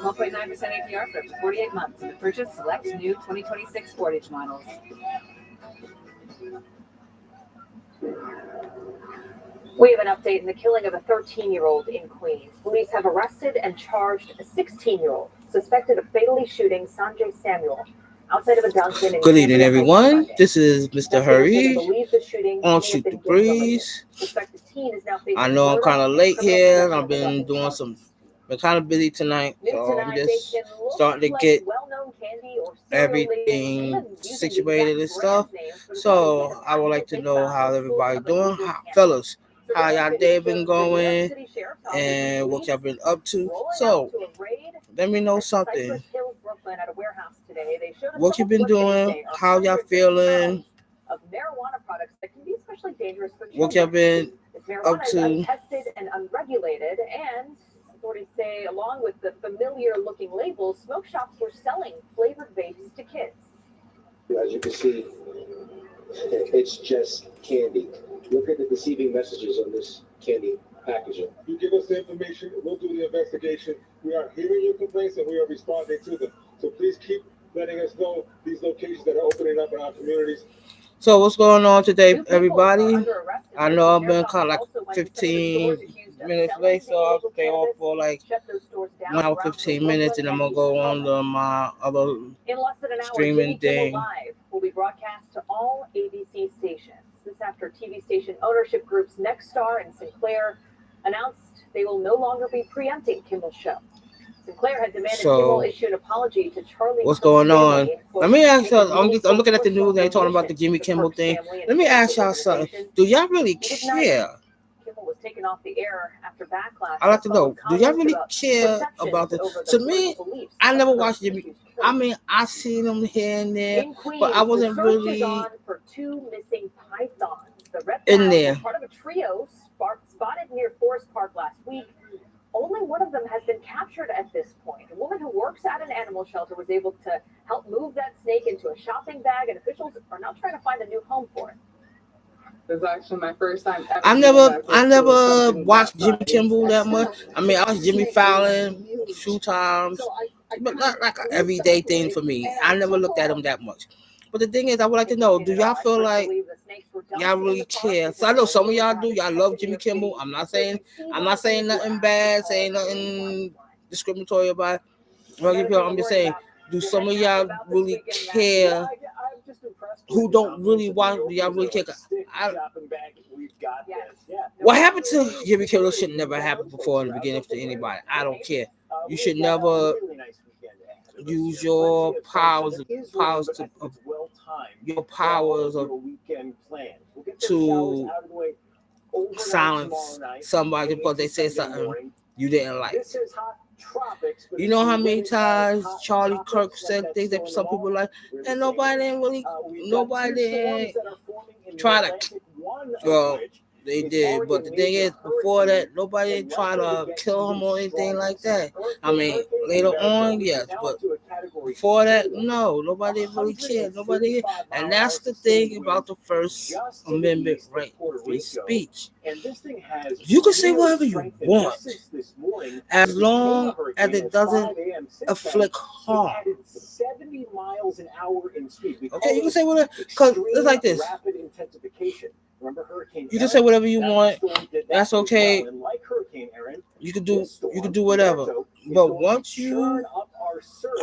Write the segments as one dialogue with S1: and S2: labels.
S1: 1.9% APR for up to 48 months and to purchase select new 2026 Sportage models.
S2: We have an update in the killing of a 13-year-old in Queens. Police have arrested and charged a 16-year-old suspected of fatally shooting Sanjay Samuel outside of a Dunkin'.
S3: Good evening, everyone. This is Mr. Hurry on Shoot the Breeze. I know I'm kind of late here. I've been kind of busy tonight, so I'm just starting to get everything situated and stuff. So I would like to know how everybody doing, fellas. How y'all day been going and what y'all been up to? So let me know something. What you been doing? How y'all feeling? What y'all been up to?
S2: Tested and unregulated, and authorities say, along with the familiar-looking labels, smoke shops were selling flavored vapes to kids.
S4: As you can see, it's just candy. Look at the deceiving messages on this candy packaging.
S5: You give us the information, we'll do the investigation. We are hearing your complaints and we are responding to them. So please keep letting us know these locations that are opening up in our communities.
S3: So what's going on today, everybody? I know I've been kind of like 15 minutes late, so I'll stay on for like 1 hour 15 minutes, and I'm gonna go on to my other streaming thing.
S2: Live will be broadcast to all ABC stations. This after TV station ownership groups Nexstar and Sinclair announced they will no longer be preempting Kimmel's show. Sinclair had demanded Kimmel issue an apology to Charlie.
S3: What's going on? Let me ask y'all. I'm looking at the news. They talking about the Jimmy Kimmel thing. Let me ask y'all something. Do y'all really care?
S2: Kimmel was taken off the air after backlash.
S3: I like to know. Do y'all really care about this? To me, I never watched Jimmy. I mean, I seen him here and there, but I wasn't really
S2: for two missing pythons. The
S3: in there.
S2: Part of a trio spotted near Forest Park last week. Only one of them has been captured at this point. A woman who works at an animal shelter was able to help move that snake into a shopping bag, and officials are now trying to find a new home for it.
S1: This is actually my first time ever.
S3: I never watched Jimmy Kimmel that much. I mean, I watched Jimmy Fallon a few times, but not like an everyday thing for me. I never looked at him that much. But the thing is, I would like to know, do y'all feel like y'all really care? So I know some of y'all do. Y'all love Jimmy Kimmel. I'm not saying nothing bad, saying nothing discriminatory about it. I'm just saying, do some of y'all really care? Who don't really watch? Do y'all really care? What happened to Jimmy Kimmel should never happen before in the beginning to anybody. I don't care. You should never use your powers to silence somebody because they said something you didn't like. You know how many times Charlie Kirk said things that some people like, and nobody try to. Well, they did, but the thing is, before that, nobody tried to kill him or anything like that. I mean, later on, yes, but before that, no, nobody really cared. And that's the thing about the First Amendment right of free speech. You can say whatever you want, as long as it doesn't afflict harm. Okay, you can say whatever, because it's like this. You can say whatever you want. That's okay. You can do whatever. But once you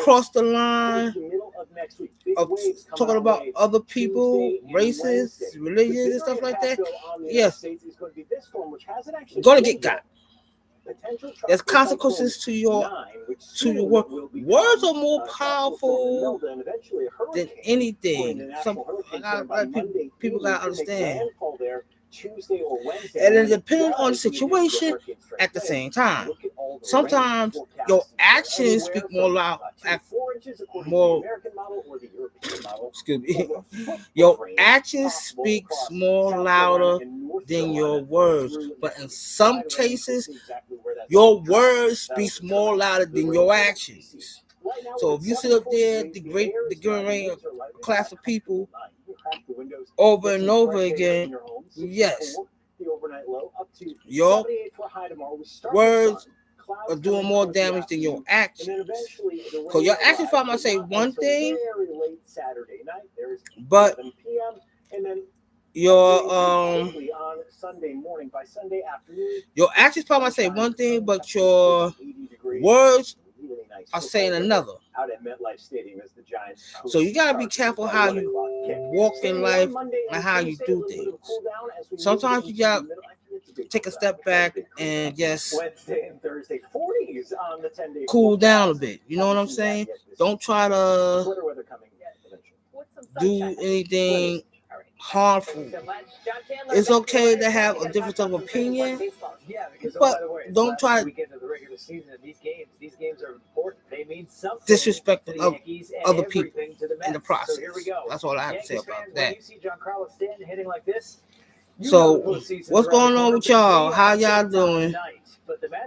S3: cross the line of talking about other people, races, religions, and stuff like that, yes, you're gonna get got. There's consequences to your word. Words are more powerful than anything. People gotta understand. And then depending on the situation, at the same time, sometimes your actions speak more loud. Your actions speaks more louder than your words. But in some cases, your words speaks more louder than your actions. So if you sit up there, degrading a class of people over and over again, yes, your words are doing more damage than your actions. Because your actions probably might say one thing, but your actions probably might say one thing, but your words are saying another. So you gotta be careful how you walk in life and how you do things. Sometimes you gotta take a step back and just cool down a bit. You know what I'm saying? Don't try to do anything harmful. It's okay to have a difference of opinion, but don't try to disrespect other people in the process. That's all I have to say about that. So, what's going on with y'all? How y'all doing?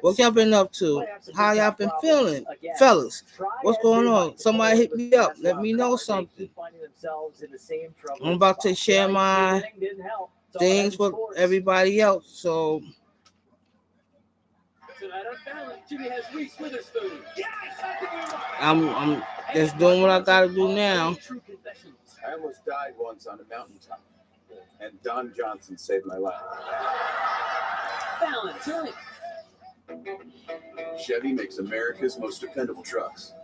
S3: What y'all been up to? How y'all been feeling? Fellas, what's going on? Somebody hit me up. Let me know something. I'm about to share my things with everybody else. So, I'm just doing what I gotta do now.
S6: I almost died once on a mountaintop, and Don Johnson saved my life. Chevy makes America's most dependable trucks.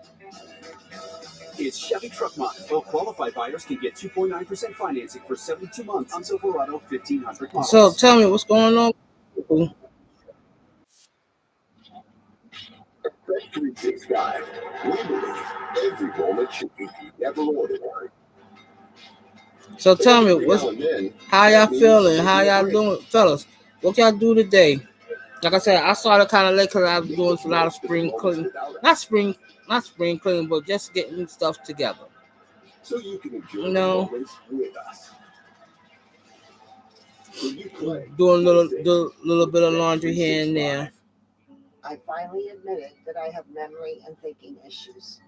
S7: It's Chevy Truck Month. Well, qualified buyers can get 2.9% financing for 72 months on Silverado 1500 models.
S3: So tell me what's going on.
S6: Fresh 365. We believe every moment should be never ordinary.
S3: So tell me, how y'all feeling? How y'all doing, fellas? What y'all do today? Like I said, I started kind of late because I was doing a lot of spring cleaning. Not spring cleaning, but just getting stuff together.
S6: So you can enjoy the moments with us.
S3: Doing a little bit of laundry here and there.
S8: I finally admitted that I have memory and thinking issues.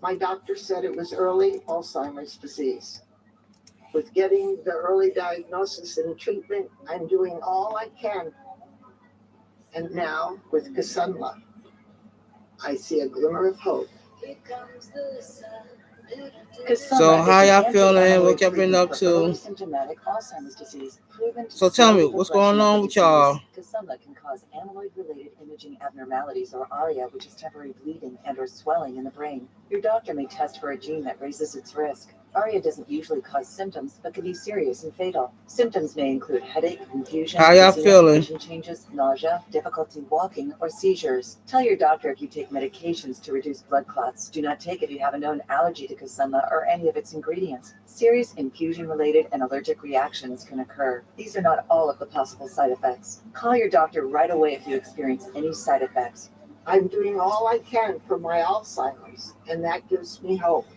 S8: My doctor said it was early Alzheimer's disease. With getting the early diagnosis and treatment, I'm doing all I can. And now, with Kisunla, I see a glimmer of hope.
S3: So how y'all feeling? What y'all been up to? So tell me, what's going on with y'all?
S1: Kisunla can cause amyloid-related imaging abnormalities, or ARIA, which is temporary bleeding and or swelling in the brain. Your doctor may test for a gene that raises its risk. ARIA doesn't usually cause symptoms, but can be serious and fatal. Symptoms may include headache, confusion,
S3: how y'all feeling?
S1: Vision changes, nausea, difficulty walking, or seizures. Tell your doctor if you take medications to reduce blood clots. Do not take if you have a known allergy to Kisunla or any of its ingredients. Serious infusion-related and allergic reactions can occur. These are not all of the possible side effects. Call your doctor right away if you experience any side effects.
S8: I'm doing all I can for my Alzheimer's, and that gives me hope.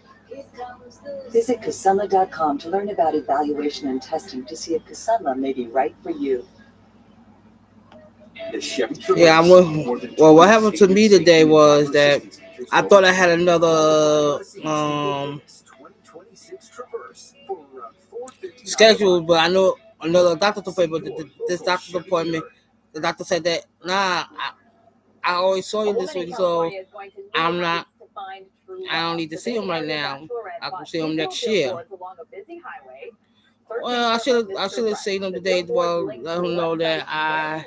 S1: Visit Kisunla.com to learn about evaluation and testing to see if Kisunla may be right for you.
S3: Yeah, well, what happened to me today was that I thought I had another schedule, but I know another doctor's appointment. But this doctor's appointment, the doctor said that I always saw you this week, so I don't need to see him right now. I can see him next year. Well, I should have seen him today. Well, let him know that I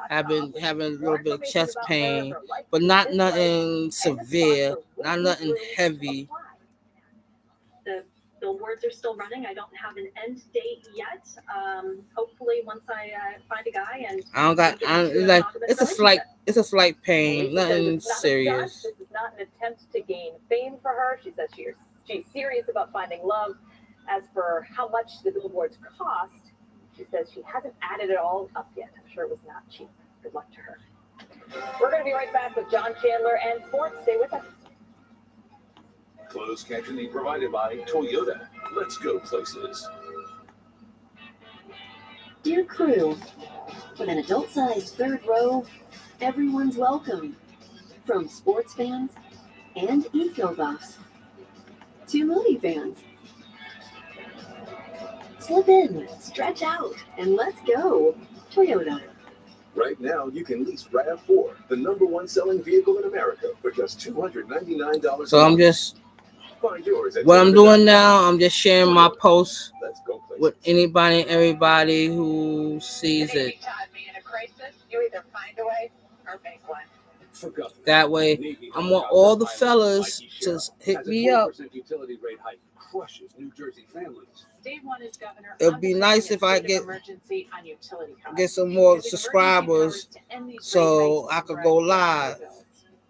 S3: have been having a little bit of chest pain, but not nothing severe, not nothing heavy.
S9: The billboards are still running. I don't have an end date yet. Hopefully, once I find a guy and it's a slight pain, nothing serious.
S2: This is not an attempt to gain fame for her. She says she's serious about finding love. As for how much the billboards cost, she says she hasn't added it all up yet. I'm sure it was not cheap. Good luck to her. We're going to be right back with John Chandler and sports. Stay with us.
S7: Closed captioning provided by Toyota. Let's go places.
S10: Dear crew, with an adult-sized third row, everyone's welcome. From sports fans and eco buffs to movie fans. Slip in, stretch out, and let's go. Toyota.
S11: Right now, you can lease RAV4, the #1 selling vehicle in America, for just $299.
S3: So I'm just,
S11: Find yours at
S3: what I'm doing
S11: Toyota.com.
S3: now, I'm just sharing my posts
S11: Let's go places.
S3: with anybody and everybody who sees it.
S2: You either find a way or make one.
S3: That way, I want all the fellas to hit me up.
S7: Utility rate hike crushes New Jersey families.
S2: Dave won as governor.
S3: It'd be nice if I get some more subscribers so I could go live.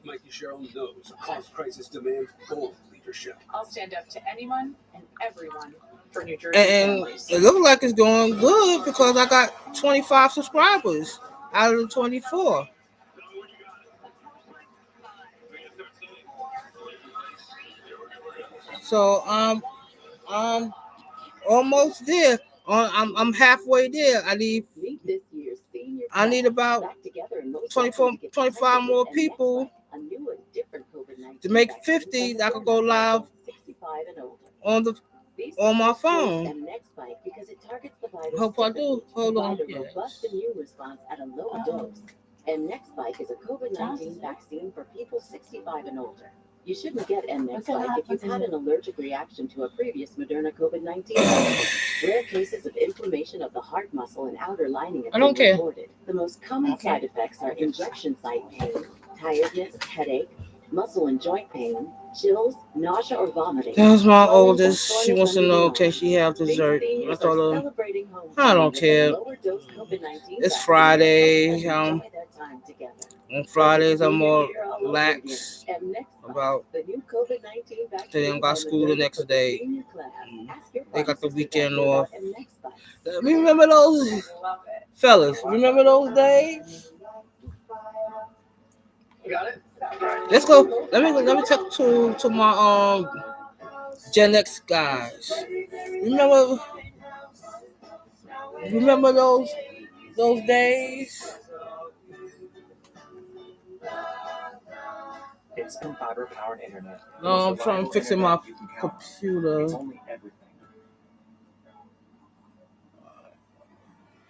S7: Mikey Sherrill knows a cost crisis demands bold leadership.
S2: I'll stand up to anyone and everyone for New Jersey
S3: And
S2: families.
S3: it looks like it's going good because I got 25 subscribers out of the 24. So I'm almost there. I'm halfway there. I need about 25 more people to make 50 that I could go live on my phone. Hope I do. Hold on.
S10: Robust immune response at a lower dose. mNEXSpike is a COVID-19 vaccine for people 65 and older. You shouldn't get mNEXSpike if you've had an allergic reaction to a previous Moderna COVID-19 vaccine. Rare cases of inflammation of the heart muscle and outer lining have been reported. The most common side effects are injection site pain, tiredness, headache, muscle and joint pain, chills, nausea or vomiting.
S3: That's my oldest. She wants to know, okay, she have dessert. I told her, I don't care. It's Friday. On Fridays, I'm more lax about they don't got school the next day. They got the weekend off. Remember those fellas? Remember those days?
S7: You got it?
S3: Let's go. Let me talk to my Gen X guys. Remember those days?
S12: It's computer powered internet.
S3: No, I'm trying to fix my computer.
S12: It's only everything.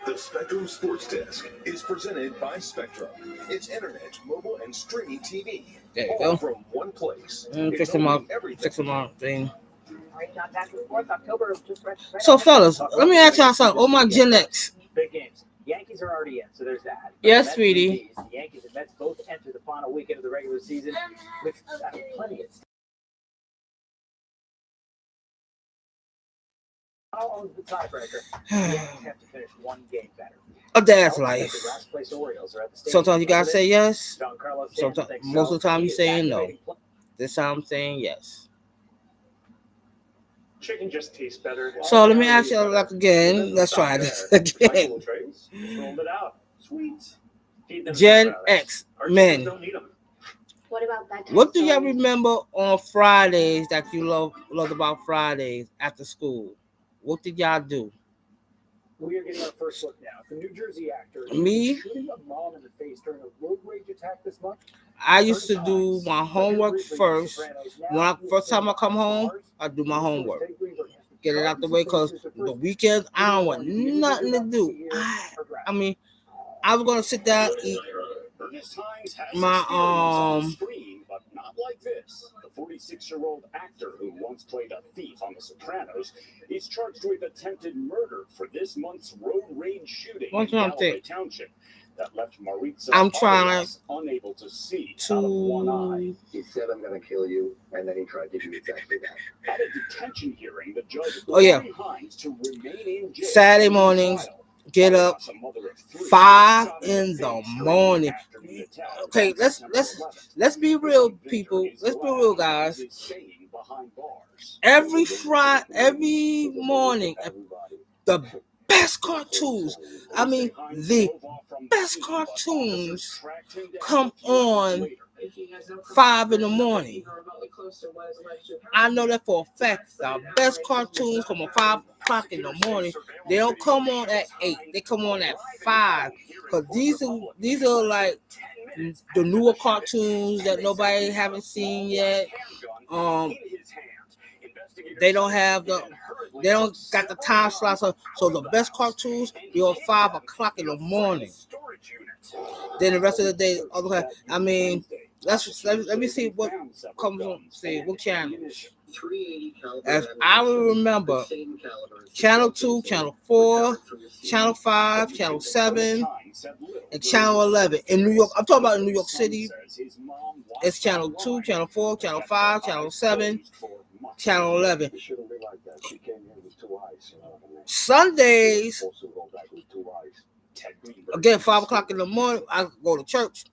S11: The Spectrum Sports Desk is presented by Spectrum. It's internet, mobile, and streaming TV.
S3: There you
S11: all
S3: go.
S11: from one place.
S3: Fixing my thing.
S2: October just
S3: So, fellas, let me ask y'all something. Oh, my Gen X.
S12: Big games. Yankees are already in, so there's that.
S3: Yes,
S12: Mets
S3: sweetie.
S12: and the Yankees and Mets both enter the final weekend of the regular season with plenty of. How owns the tiebreaker? The Yankees have to finish one game better.
S3: A dad's life.
S12: The last place Orioles are at the stadium.
S3: Sometimes you gotta say yes.
S12: Giancarlo Stanton
S3: Sometimes,
S12: thinks
S3: most of the time,
S12: He
S3: you
S12: is
S3: saying no.
S12: activating
S3: This time I'm saying yes.
S5: Chicken just tastes better.
S3: So let me ask y'all again. Let's try this again.
S5: Rolled it out. Sweet. Feed them
S3: Gen
S5: some
S3: X
S5: Our
S3: men.
S5: chickens don't need 'em.
S10: What about that?
S3: What do y'all remember on Fridays that you loved about Fridays after school? What did y'all do?
S12: We are getting our first look now. The New Jersey actor
S3: Me?
S12: shooting a mom in the face during a road rage attack this month.
S3: I used to do my homework first. First time I come home, I do my homework. Get it out the way because the weekends I don't want nothing to do. I mean, I was gonna sit down eat my
S7: But not like this. The 46-year-old actor who once played a thief on The Sopranos is charged with attempted murder for this month's road rage shooting in Galloway Township that left Maritza
S3: I'm trying
S7: Arias unable to see out of one eye.
S4: He said, I'm going to kill you, and then he tried to do exactly that.
S7: At a detention hearing, the judge
S3: ordered
S7: Hines to remain in jail.
S3: Saturday mornings, get up 5 in the morning. Okay, let's be real, people. Let's be real, guys. Every morning, the best cartoons. I mean, the best cartoons come on 5 in the morning. I know that for a fact. The best cartoons come on 5 o'clock in the morning. They don't come on at 8. They come on at 5. Because these are like the newer cartoons that nobody haven't seen yet. They don't got the time slots. So the best cartoons be on 5 o'clock in the morning. Then the rest of the day, okay. I mean, let me see what comes on. See what channels. As I will remember, Channel 2, Channel 4, Channel 5, Channel 7, and Channel 11 in New York. I'm talking about in New York City. It's Channel 2, Channel 4, Channel 5, Channel 7, Channel 11. Sundays, again, 5 o'clock in the morning, I go to church.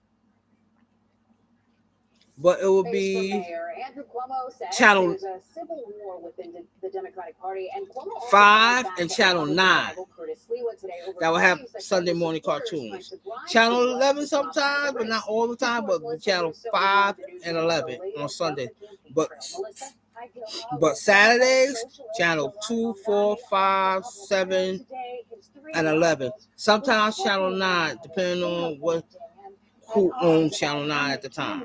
S3: But it would be Channel 5 and Channel 9 that will have Sunday morning cartoons. Channel 11 sometimes, but not all the time, but Channel 5 and 11 on Sunday. But Saturdays, Channel 2, 4, 5, 7, and 11. Sometimes Channel 9, depending on who owned Channel 9 at the time.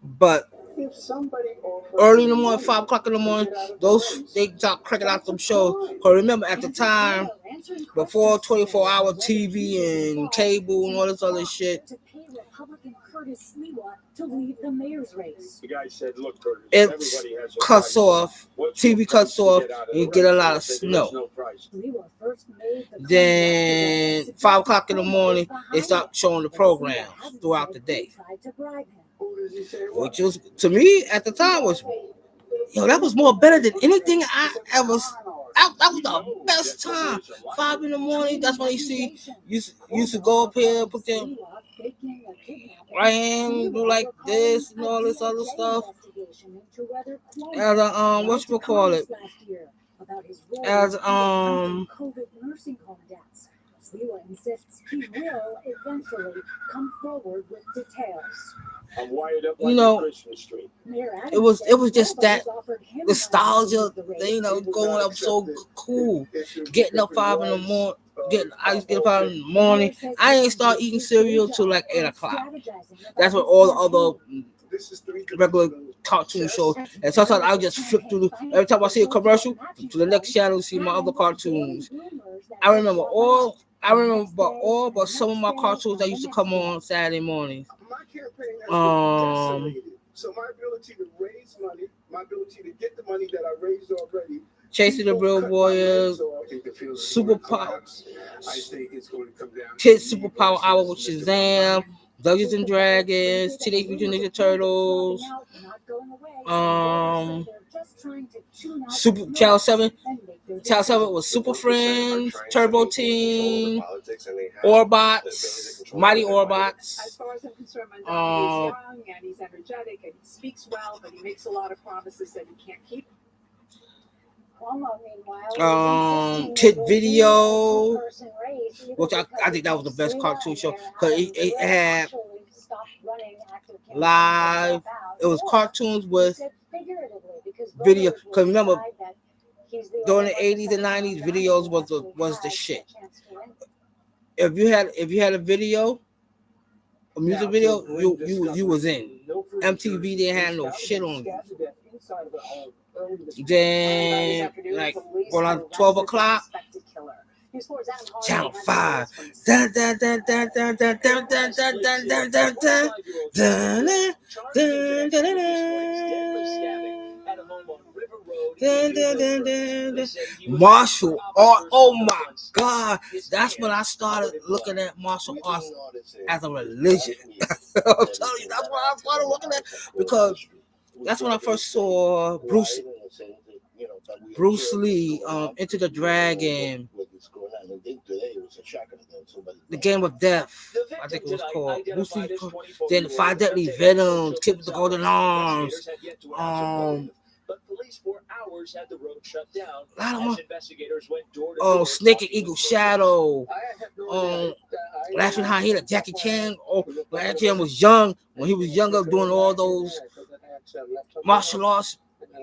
S3: But early in the morning, 5 o'clock in the morning, they start cracking out some shows. Because remember, at the time, before 24-hour TV and cable and all this other shit,
S7: the guy said, "Look, Curtis,
S3: it cuts off, TV cuts off, and you get a lot of snow. Then 5 o'clock in the morning, they start showing the programs throughout the day. Which was, to me, at the time, that was more better than anything I ever. That was the best time. 5 in the morning, that's when you used to go up here, put your right hand, do like this and all this other stuff. As whatchamacallit? As
S13: Sliwa insists he will eventually come forward with details.
S7: I'm wired up like Christmas tree.
S3: It was just that nostalgia, going up so cool. Getting up 5 in the morning. I used to get up 5 in the morning. I ain't start eating cereal till like 8 o'clock. That's what all the other regular cartoon shows. And sometimes I just flip through. Every time I see a commercial, to the next channel, see my other cartoons. I remember all but some of my cartoons that used to come on Saturday mornings.
S14: So my ability to raise money, my ability to get the money that I raised already.
S3: Chasing the Real Warriors, Superpower, Kids Superpower Hour with Shazam, Dungeons and Dragons, Teenage Mutant Ninja Turtles, Channel 7. Channel 7 was Super Friends, Turbo Team, Orbots, Mighty Orbots.
S15: As far as I'm concerned, my dad is young and he's energetic and he speaks well, but he makes a lot of promises that he can't keep.
S3: Kid Video, which I think that was the best cartoon show because it had live. It was cartoons with video. Because remember, during the 80s and 90s, videos was the shit. If you had a video, a music video, you was in. MTV didn't have no shit on you. Then, like, around 12 o'clock, Channel 5. Dun, dun, dun, dun, dun, dun, dun, dun, dun, dun, dun, dun, dun. Martial art. Oh my God. That's when I started looking at martial arts as a religion. I'm telling you, that's when I started looking at, because that's when I first saw Bruce Lee, Enter the Dragon, The Game of Death, I think it was called. Bruce Lee, then 5 Deadly Venoms, Kid with the Golden Arms,
S7: police for hours had the road shut down
S3: as
S7: investigators went door to door.
S3: Snake and Eagle Shadow, Laughing Hyena, Jackie Chan. Jackie Chan was young when he was younger, doing all those martial arts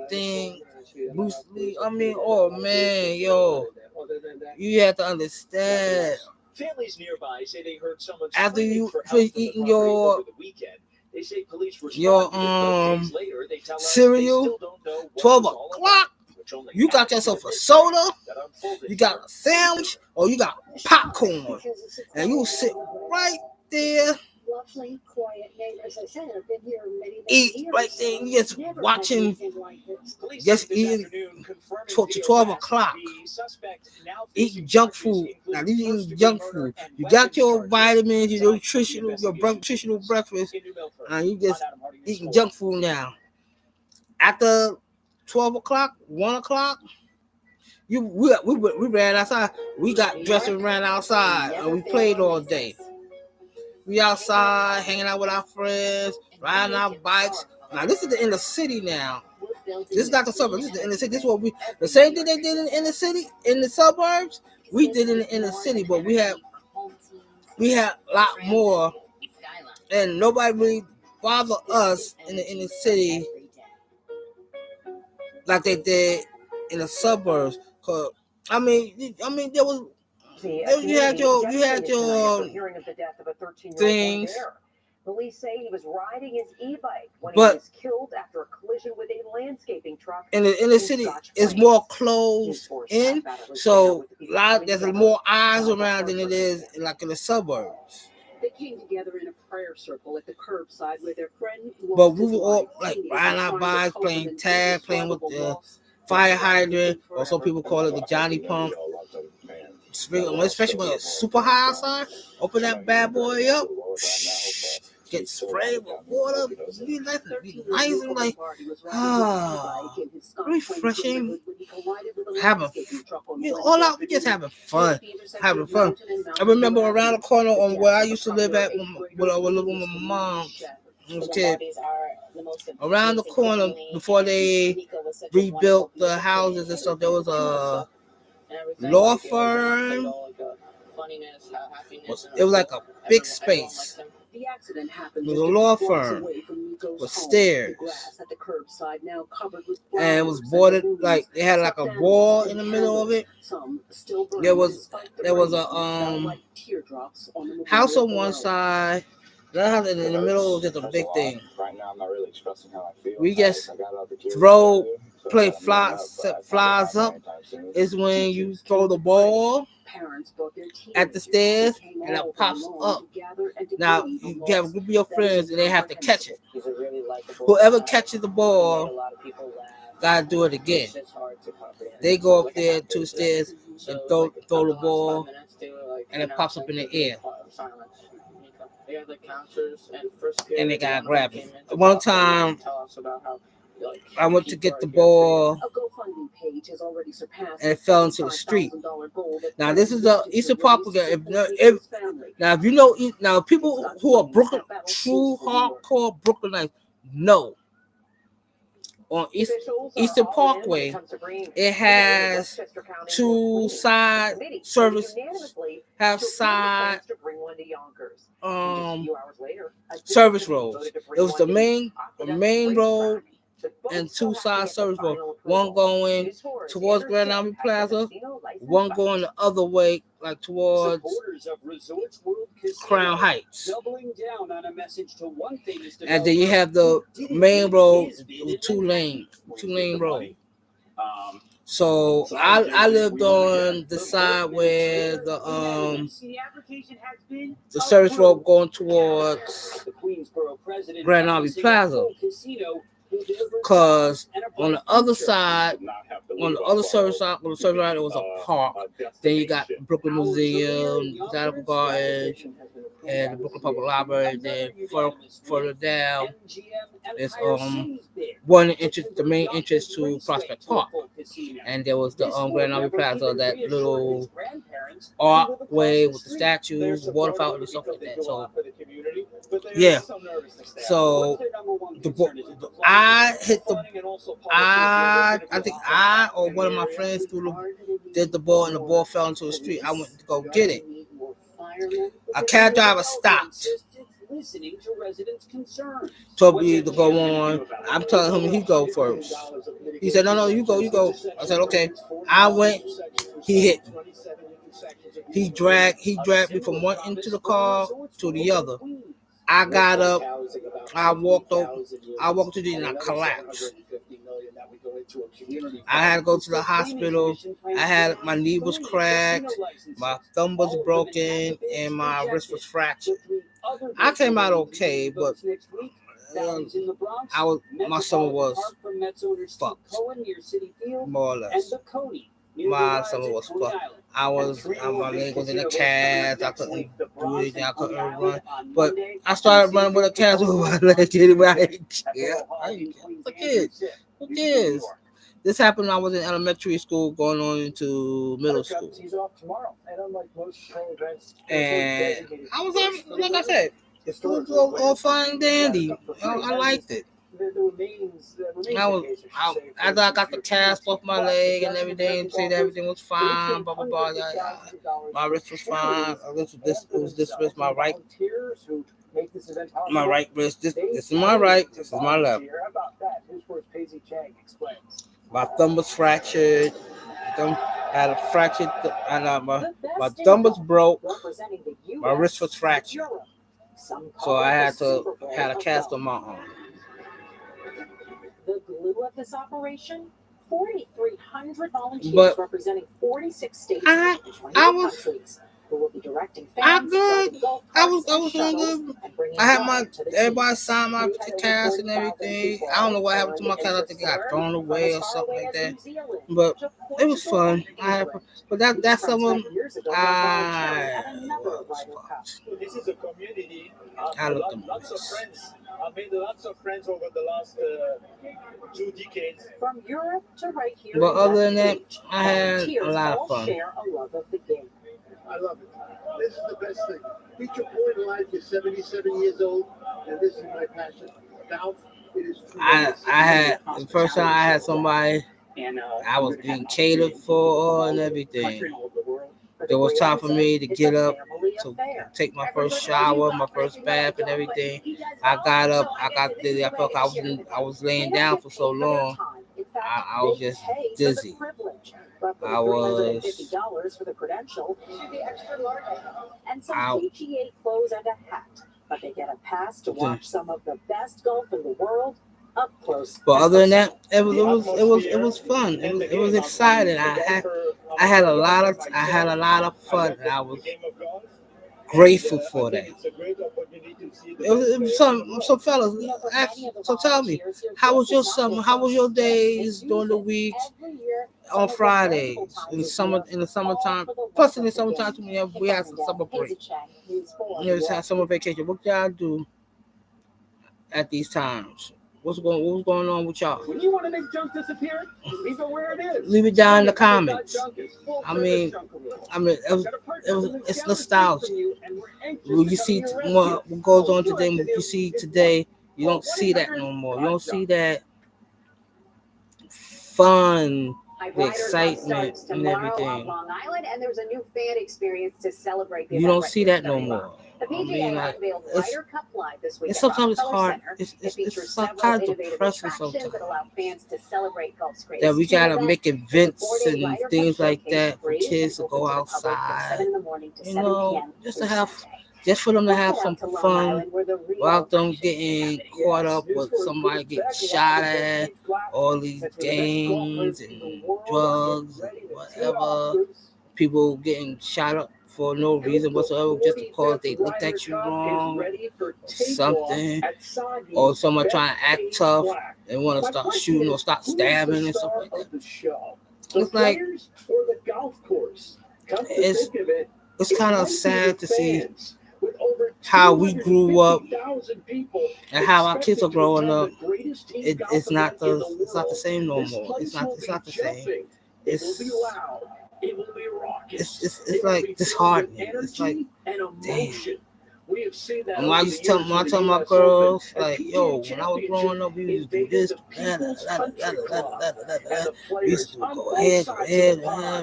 S3: thing. Bruce Lee, I mean, oh man, yo, you have to understand.
S7: Families nearby say they heard someone
S3: after you finish eating your
S7: they say police were
S3: cereal, 12 o'clock, You got yourself a soda, you got a sandwich, or you got popcorn, and you sit right there,
S13: Lovely, quiet neighbors. I said, I've been here many
S3: eat
S13: years.
S3: right there, and just
S13: Never had
S3: watching,
S13: anything like this.
S3: just eating to 12 o'clock, eating junk food. Now, these eating junk food. You got your vitamins, your nutritional breakfast, and you just eating junk food now. After 12 o'clock, 1 o'clock, we ran outside. We got dressed and ran outside, and we played all day. We outside, hanging out with our friends, riding our bikes. Now, this is the inner city now. This is not the suburbs. This is the inner city. This is what the same thing they did in the inner city, in the suburbs, we did in the inner city, but we had a lot more, and nobody really bothered us in the inner city like they did in the suburbs. Cause I mean, there was. You had your
S2: hearing of the death of a 13-year-old
S3: things.
S2: boy there. Police say he was riding his e-bike when he
S3: But-
S2: was killed after a collision with a landscaping truck.
S3: In the inner city, it's more closed in, so there's more eyes around than it is like in the suburbs.
S15: They came together in a prayer circle at the curbside with their friend. who
S3: But
S15: lost
S3: we
S15: his
S3: were all
S15: life.
S3: like
S15: Teenagers
S3: riding our
S15: trying to
S3: bikes,
S15: cope
S3: playing
S15: with
S3: tag, playing with the
S15: indescribable loss.
S3: fire hydrant, or some people call it the Johnny Pump. Especially when it's super high outside, open that bad boy up, get sprayed with water, be nice and like, refreshing, having, all out, we just having fun. I remember around the corner on where I used to live at when I was living with my mom when I was a kid. Around the corner, before they rebuilt the houses and stuff, there was a law firm. It was like a big space.
S15: The accident
S3: It
S15: happened
S3: was a
S15: just
S3: law
S15: blocks
S3: firm
S15: away from Nico's
S3: with
S15: home.
S3: stairs.
S15: The grass at the curbside now covered with
S3: And it was
S15: flowers
S3: bordered
S15: and
S3: like they had like a wall in the middle of it.
S15: Some still burning
S3: There was
S15: despite the
S3: a
S15: rain, felt like teardrops on the
S3: house
S15: memorial
S3: on one
S15: below.
S3: side. The house in the middle was just a big thing.
S16: Right now, I'm not really expressing how I feel.
S3: We just
S16: I got out the queue.
S3: play flies, set flies up. Is when you throw the ball at the stairs and it pops up. Now you have a group of your friends and they have to catch it. Whoever catches the ball gotta do it again. They go up there to the stairs and throw the ball and it pops up in the air. And they gotta grab it. One time I went to get the ball and it fell into the street. Now this is the Eastern Park. If you know, now people who are Brooklyn, true hardcore Brooklynites know on Eastern Parkway, it has two side service, have side service roads. It was the main road and two side service roads. One going towards Grand Army Plaza, one going the other way, like towards Crown Heights. And then you have the main road, two lane road. So I lived on the side where the service road going towards Grand Army Plaza. Cause on the other side, on the other service side, it was a park. Then you got Brooklyn Museum, Botanical Gardens, and the Brooklyn Public Library. Then further down, it's the main entrance to Prospect Park, and there was the Grand Army Plaza, that little archway with the statues, water fountain, and stuff like that. So yeah, so I think I or one of my friends did the ball and the ball fell into the street. I went to go get it. A cab driver stopped, told me to go on. I'm telling him he go first. He said, no, you go. I said, okay. I went, he hit me. He dragged me from one end of the car to the other. I got up, I walked to the and I collapsed.
S7: to a community.
S3: I had to go to the hospital. My knee was cracked, my thumb was broken, and my wrist was fractured. I came out okay, but my summer was fucked, more or less. My summer was fucked. My leg was in a cast. I couldn't do anything. I couldn't run. But I started running with a cast over my leg anyway. I didn't care. Who cares? This happened when I was in elementary school going on into middle school. And I was, like I said, it was all fine and dandy. I liked it. After I got the cast off my leg and everything, said everything was fine, blah, blah, blah. My wrist was fine. It was this wrist, my right wrist. This is my right, this is my left. My thumb was fractured. I had a fractured, and my thumb was broke. My wrist was fractured. So I had a cast on my arm.
S17: The glue of this operation, 4,300 volunteers representing 46 states and 20 countries who will be directing fans. I was doing good. I had everybody signed my cast and everything. I don't know what happened to my cast. I think it got thrown away or something like that. But it was fun. That's someone
S5: This is a community.
S3: I looked
S5: Lots of friends. I've made lots of friends over the last 2 decades.
S17: From Europe to right here.
S3: But other than that, I had a lot of fun.
S17: Share a love of the game.
S14: I love it. This is the best thing. Feature point in life is 77 years old, and this is my passion. Now, it is true.
S3: I had the first time I had somebody I was being catered for and everything. There was time for me to get up, to take my first shower, my first bath, and everything. I got up, I dizzy. I felt I was laying down for so long. I was just dizzy. I was
S17: $50 for the credential, and some PGA clothes and a hat. But they get a pass to watch some of the best golf in the world up close.
S3: But other than that, it was fun. It was exciting. I had a lot of fun. And I was grateful for that. It was some fellas. So tell me, how was your summer? How was your days during the week? On Fridays in the summertime. Plus in the summertime, we had some summer break. We just had summer vacation. What y'all do at these times? What's going on with y'all?
S7: When you want to make junk disappear, leave it where it is.
S3: Leave it down in the comments. It's nostalgia. When you see what goes on today, what you see today, you don't see that no more. You don't see that fun, the excitement and everything.
S2: Long Island, and there's a new fan experience to celebrate the
S3: You don't see that no more.
S2: The PGA unveiled Ryder Cup Live this week.
S3: Sometimes it's hard. It's kind of depressing sometimes. That we gotta make events and things like that for kids to go outside. Just for them to have some fun without them getting caught up with somebody getting shot at, all these gangs and drugs and whatever. People getting shot up for no reason whatsoever, just because they looked at you wrong, something, or someone trying to act tough and want to start shooting or start stabbing and stuff like that. It's like it's kind of sad to see how we grew up and how our kids are growing up. It's not the same no more. It's not the same. It's like disheartening. It's like, damn. And when I tell my girls, like, yo, when I was growing up, we used to do this, we used to go ahead,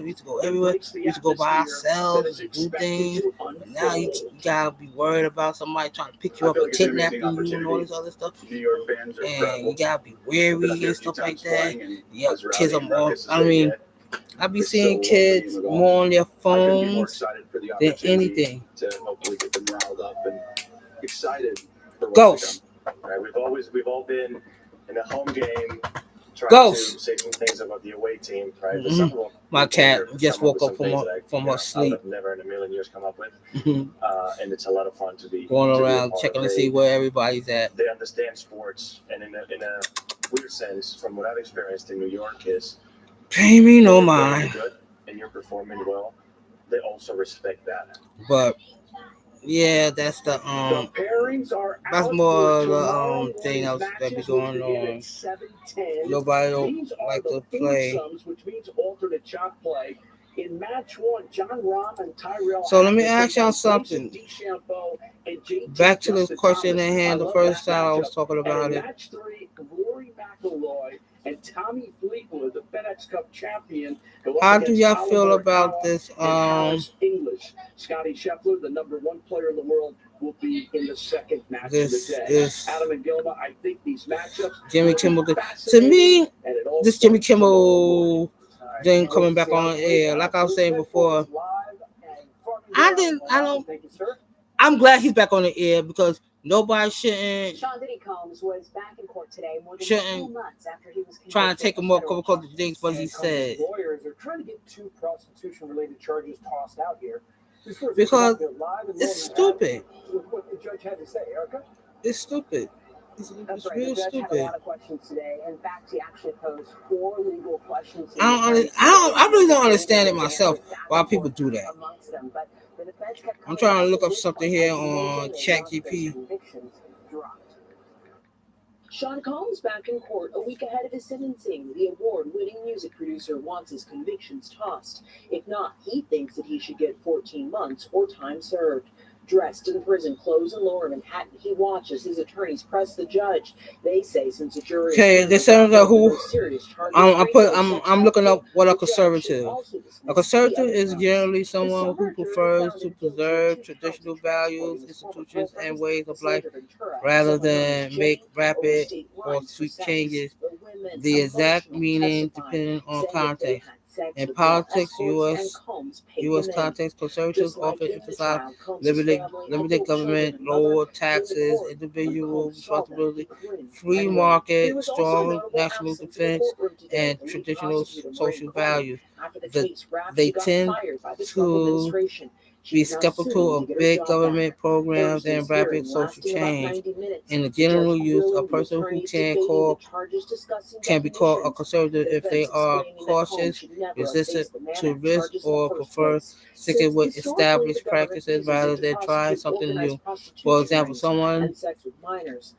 S3: we used to go everywhere, we used to go by ourselves and do things. But now you gotta be worried about somebody trying to pick you up and kidnap you and all this other stuff. And you gotta be wary and stuff like that. Yeah, kids are more, I be seeing kids more on their phones than anything.
S6: To hopefully get them riled up and excited for
S3: Ghost.
S6: Right, we've all been in a home game
S3: Ghost.
S18: To say some things about the away team, right?
S3: Mm-hmm. My cat just woke up from her sleep.
S18: I would have never in a million years come up with.
S3: Mm-hmm.
S18: And it's a lot of fun to be
S3: going around checking to see where everybody's at.
S18: They understand sports, and in a weird sense, from what I've experienced in New York, is
S3: pay me no mind.
S18: Good and you're performing well. They also respect that.
S3: But yeah, that's the that's more the thing else that be going on. Nobody don't like to play.
S7: Which means alternate shot play. In match one, John Rahm and Tyrell.
S3: So let me ask y'all something. Back to the question at hand. The first time I was talking about it.
S7: Match three, Rory McIlroy and Tommy Fleetwood, the FedEx Cup champion.
S3: How do y'all feel about this?
S7: English. Scotty Scheffler, the #1 player in the world, will be in the second match of the day. Adam and Gilma, I think these matchups.
S3: Jimmy Kimmel. To me, this Jimmy Kimmel thing coming back on air. Like I was saying before, I'm glad he's back on the air because nobody shouldn't.
S17: Sean Diddy Combs was back in court today more than 2 months after he was
S3: trying to take him up because of the things what he said.
S12: Lawyers are trying to get 2 prostitution-related charges tossed out here.
S3: Because it's stupid.
S12: What the judge had to say, Erica?
S3: It's stupid. It's
S17: right.
S3: real
S17: The judge
S3: stupid.
S17: had a lot of questions today. In fact, he actually posed 4 legal questions.
S3: I really don't understand it myself why people do that. I'm trying to look up something here on ChatGPT.
S17: Sean Combs back in court a week ahead of his sentencing. The award-winning music producer wants his convictions tossed. If not, he thinks that he should get 14 months or time served. Dressed in prison clothes and lower Manhattan, he watches his attorneys press the judge. They say since a jury.
S3: Okay, they said who I'm looking up what a conservative. A conservative is generally someone who prefers to preserve traditional values, institutions, and ways of life rather than make rapid or sweep changes. The exact meaning depending on context. In politics, U.S. context, conservatives often emphasize limited government, lower taxes, individual responsibility, free market, strong national defense, and traditional social values. They tend to be skeptical of big government programs and rapid social change. In the general use, a person who can be called a conservative if they are cautious, resistant to risk, or prefer sticking with established practices rather than trying something new. For example, someone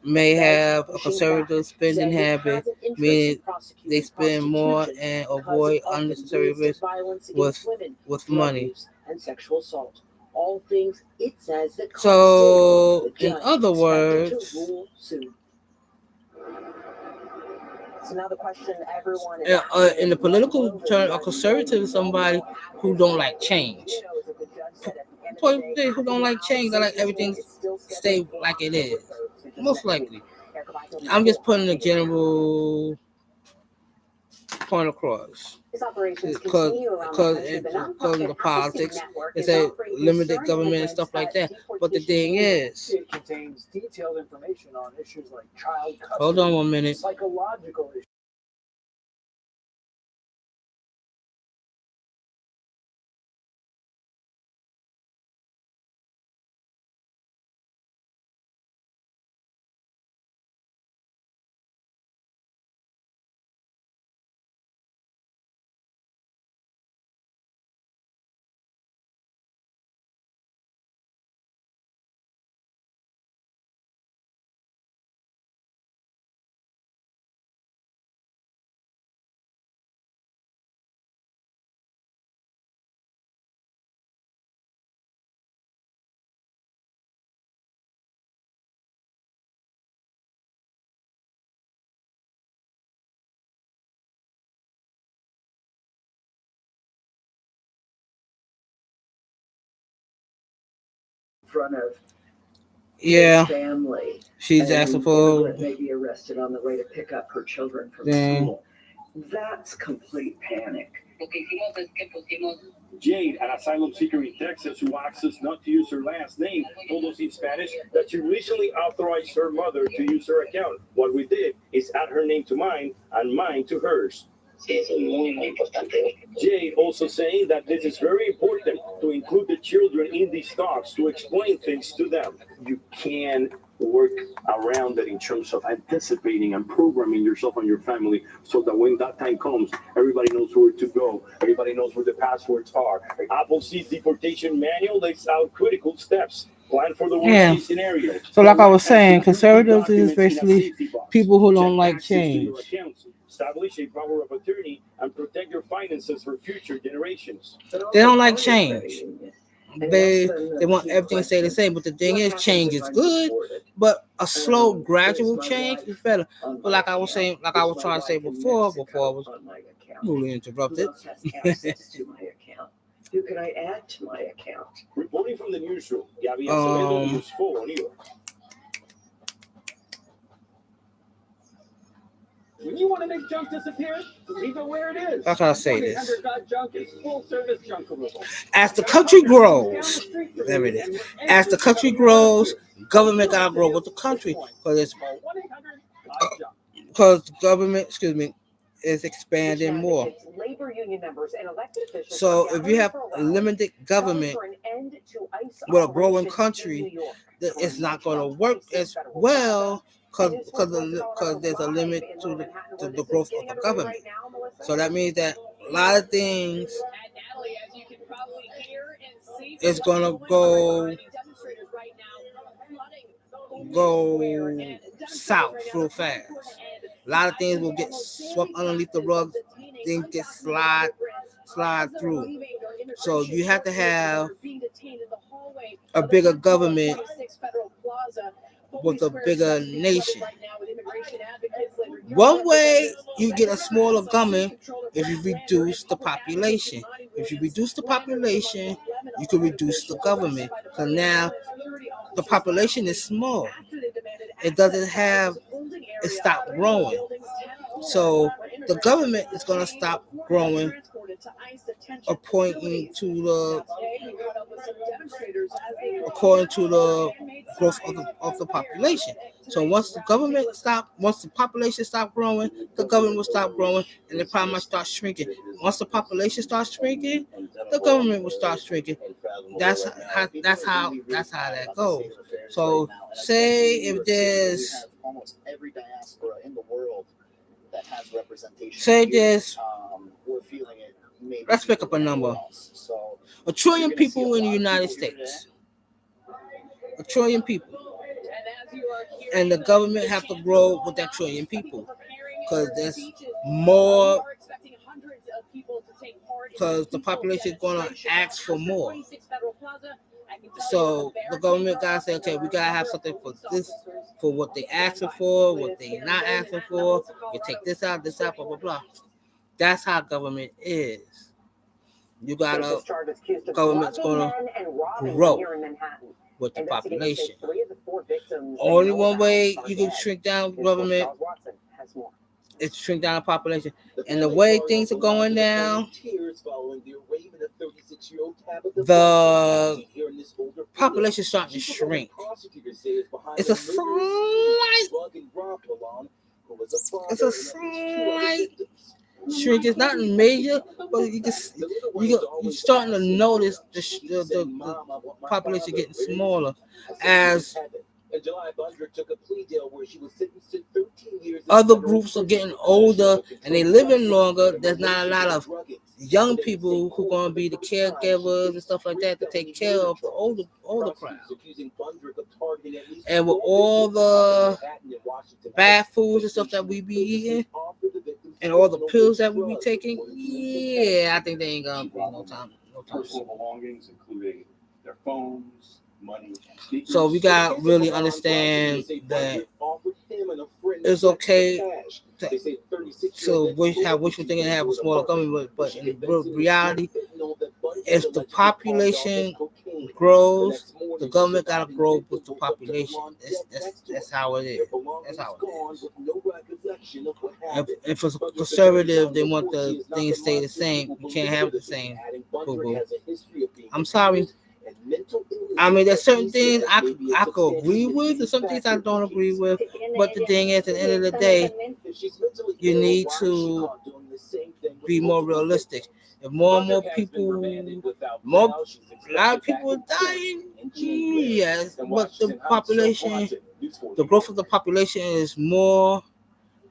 S3: may have a conservative spending habit, meaning they spend more and avoid unnecessary risk with money.
S17: And sexual assault. All things it says that.
S3: So, in other words,
S17: so now the question everyone
S3: in the political term, a conservative is somebody who don't like change. Who don't like change, they like everything stay like it is. Most likely. I'm just putting a general point across. Because of the politics, it's a limited government and stuff like that. But the thing is,
S12: it contains detailed information on issues like child custody,
S3: hold on 1 minute.
S12: Psychological issues.
S1: Front of
S3: his
S1: family.
S3: She's asking for
S1: may be arrested on the way to pick up her children from school. That's complete panic.
S7: Jade, an asylum seeker in Texas who asked us not to use her last name, told us in Spanish that she recently authorized her mother to use her account. What we did is add her name to mine and mine to hers. Jade also saying that this is very important to include the children in these talks to explain things to them. You can work around it in terms of anticipating and programming yourself and your family so that when that time comes, everybody knows where to go. Everybody knows where the passwords are. Appleseed deportation manual lays out critical steps. Plan for the worst case scenario.
S3: So like I was saying, conservatives is basically people who don't like change.
S7: Establish a power of attorney and protect your finances for future generations.
S3: They don't like change. They want everything to stay the same, but the thing is, change is good, but a slow, gradual change is better. But like I was saying, like I was trying to say before I was really interrupted.
S8: Who can I add to my account?
S7: Reporting from the newsroom, Gabby Acevedo, News 4, New York.
S12: When you want to make junk disappear, leave it where it is.
S3: How can I say this?
S12: 1-800-GOT Junk is full service junk removal.
S3: As the country grows, there it is. As the country grows, government gotta grow with the country because government, is expanding more. So if you have a limited government with a growing country, it's not going to work as well because there's a limit to the growth of the government. So that means that a lot of things is going to go south real fast. A lot of things will get swept underneath the rug, then get slide through. So you have to have a bigger government with a bigger nation. One way you get a smaller government if you reduce the population. If you reduce the population, you can reduce the government. So now the population is small. It doesn't have, it stopped growing. So the government is going to stop growing according to the growth of the population. So once the population stop growing, the government will stop growing, and the problem might start shrinking. Once the population starts shrinking, the government will start shrinking. That's how that goes. So say if there's
S19: almost every diaspora in the world that has representation.
S3: Say there's
S19: we're feeling it.
S3: Let's pick up a number.
S19: So
S3: 1 trillion people in the United States. 1 trillion people. And the government have to grow with that 1 trillion people. Because there's more, because the population is going to ask for more. So the government got to say, okay, we got to have something for this, for what they asking for, what they not asking for. You take this out, blah, blah, blah. That's how government is. You got to, government's going to grow with the population. Only one way you can shrink down government is shrink down the population. And the way things are going now, the population is starting to shrink. It's a slight shrink. It's not major, but you're starting to notice the population getting smaller as other groups are getting older and they living longer. There's not a lot of young people who are going to be the caregivers and stuff like that to take care of the older crowd. And with all the bad foods and stuff that we be eating and all the pills that we be taking, yeah, I think they ain't gonna be no time.
S7: Personal belongings, including their phones, money.
S3: So we got really understand that it's okay to have wishful thinking and have a smaller government, but in reality, if the population grows, The government got to grow with the population. That's how it is. That's how it is. If it's conservative, they want the things to stay the same. You can't have the same. Boo-boo. I'm sorry. I mean, there's certain things I could agree with, and some things I don't agree with. But the thing is, at the end of the day, you need to be more realistic. If more and more people, a lot of people are dying, yes, but the population, the growth of the population is more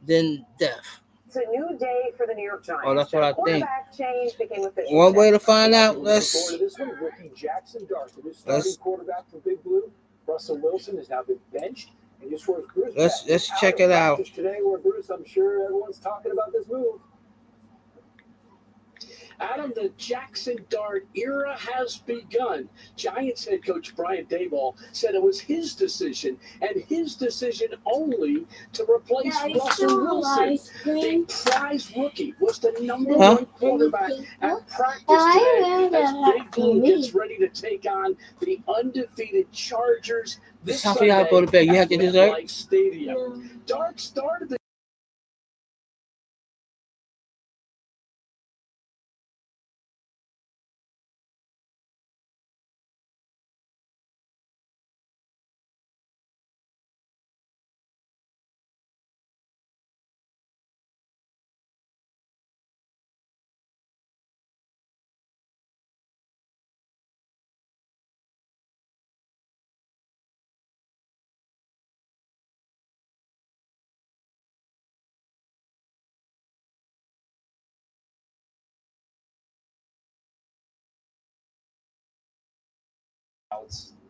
S3: than death.
S2: It's a new day for the New York Giants.
S3: Oh, that's what I think.
S2: Change became official.
S3: One way to find out, let's
S12: quarterback for Big Blue, Russell Wilson, has now been benched. And just for Bruce,
S3: let's check it out.
S12: Today, where Bruce, I'm sure everyone's talking about this move. Adam, the Jackson Dart era has begun. Giants head coach Brian Daboll said it was his decision, and his decision only, to replace Russell Wilson. The prize rookie was the number one quarterback at practice today as Big Blue gets ready to take on the undefeated Chargers this Sunday
S3: go to bed. You have to do that?
S12: Stadium. Dart started the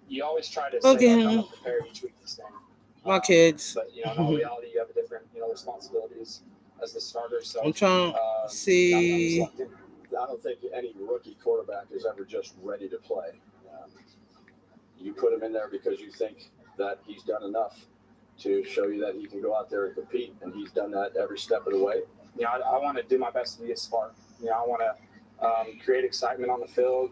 S12: you always try to say, I'm prepared each week to stand.
S3: My kids.
S12: But, in all reality, you have a different, responsibilities as the starter. So
S3: I'm trying to see.
S6: I don't think any rookie quarterback is ever just ready to play. You put him in there because you think that he's done enough to show you that he can go out there and compete, and he's done that every step of the way.
S12: I want to do my best to be a spark. I want to create excitement on the field.